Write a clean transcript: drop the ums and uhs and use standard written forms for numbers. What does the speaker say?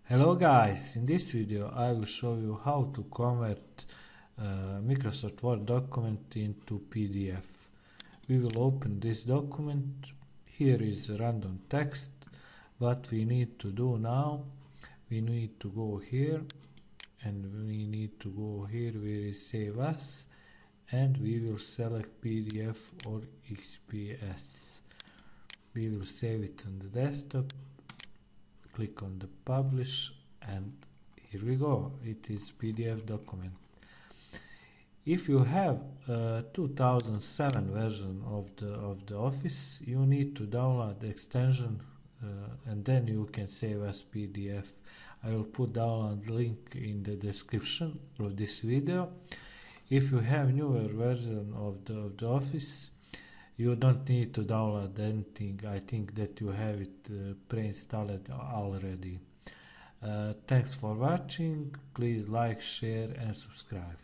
Hello guys, in this video I will show you how to convert Microsoft Word document into PDF. We will open this document. Here is random text. What we need to do now, we need to go here and we need to go here where is Save As, and we will select PDF or XPS. We will save it on the desktop. Click on the publish, and here we go. It is PDF document. If you have a 2007 version of the Office, you need to download the extension and then you can save as PDF. I will put download link in the description of this video. If you have newer version of the Office, you don't need to download anything. I think that you have it pre-installed already. Thanks for watching. Please like, share and subscribe.